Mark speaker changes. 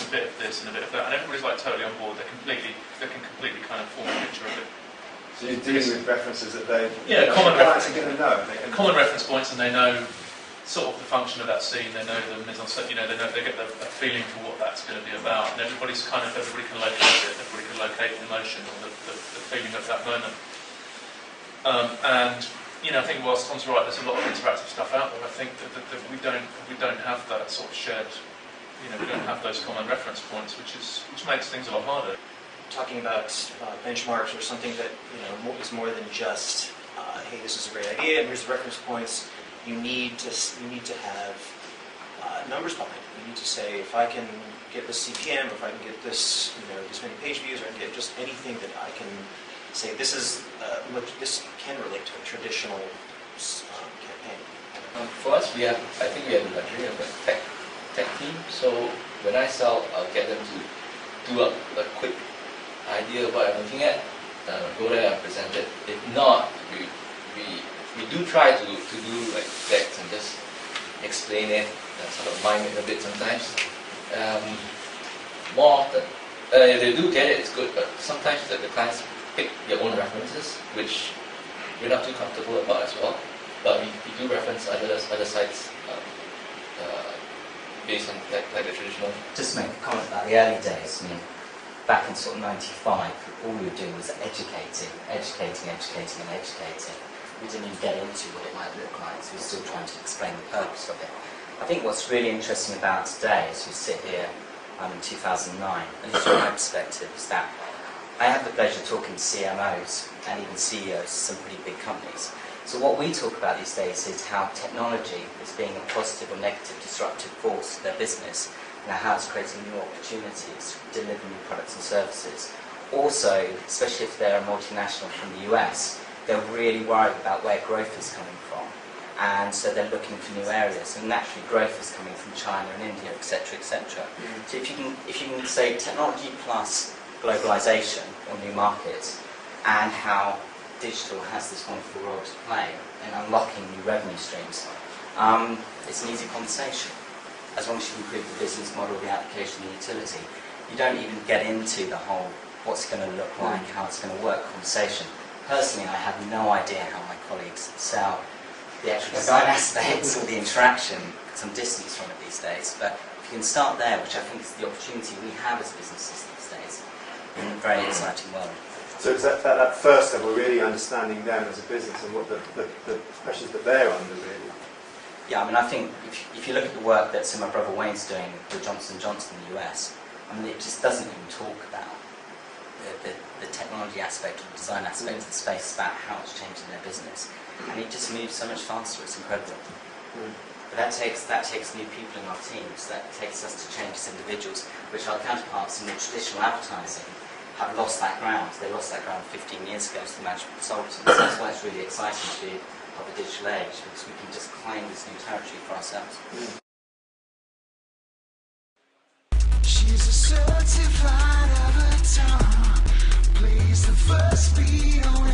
Speaker 1: a bit of this and a bit of that, and everybody's like totally on board. They can completely kind of form a picture of it.
Speaker 2: So you're dealing with references that they
Speaker 1: common
Speaker 2: clients are going to know.
Speaker 1: Common reference points, and they know sort of the function of that scene. They know the mise en scène. They get a feeling for what that's going to be about, and everybody can locate it. Everybody can locate the emotion or the feeling of that moment. And I think whilst Tom's right, there's a lot of interactive stuff out there. I think that we don't have that sort of shared. We don't have those common reference points, which makes things a lot harder.
Speaker 3: Talking about benchmarks or something that is more than just hey, this is a great idea and here's the reference points. You need to have numbers behind it. You need to say, if I can get this CPM, or if I can get this this many page views, or I can get just anything that I can say this is this can relate to a traditional campaign.
Speaker 4: For us, I think we have the luxury of a tech team. So when I sell, I'll get them to do a quick idea of what I'm looking at, go there and present it. If not, we do try to do like decks and just explain it, sort of mime it a bit sometimes. More often, if they do get it, it's good, but sometimes the clients pick their own references, which we're not too comfortable about as well. But we do reference other sites based on like the traditional.
Speaker 5: Just to make a comment about the early days. Back in sort of '95, all we were doing was educating. We didn't even get into what it might look like, so we were still trying to explain the purpose of it. I think what's really interesting about today, as we sit here in 2009, at least from my perspective, is that I have the pleasure of talking to CMOs and even CEOs of some pretty big companies. So what we talk about these days is how technology is being a positive or negative disruptive force to their business, and how it's creating new opportunities, delivering new products and services. Also, especially if they're a multinational from the US, they're really worried about where growth is coming from, and so they're looking for new areas. And naturally, growth is coming from China and India, etc., etc. So if you can say technology plus globalization or new markets, and how digital has this wonderful role to play in unlocking new revenue streams, it's an easy conversation. As long as you can prove the business model, the application, the utility, you don't even get into the whole what's it going to look like, how it's going to work conversation. Personally, I have no idea how my colleagues sell the actual design aspects or the interaction, some distance from it these days. But if you can start there, which I think is the opportunity we have as businesses these days, in a very exciting world.
Speaker 2: So it's at that first level, really understanding them as a business and what the pressures that they're under, really.
Speaker 5: Yeah, I think if you look at the work that my brother Wayne's doing with Johnson & Johnson in the US, it just doesn't even talk about the technology aspect or the design aspect of the space, about how it's changing their business. And it just moves so much faster, it's incredible. But that takes new people in our teams, that takes us to change as individuals, which our counterparts in the traditional advertising have lost that ground. They lost that ground 15 years ago as the management consultants. That's why it's really exciting to be of the digital age, because we can just claim this new territory for ourselves. She's a certified avatar, plays the first beat on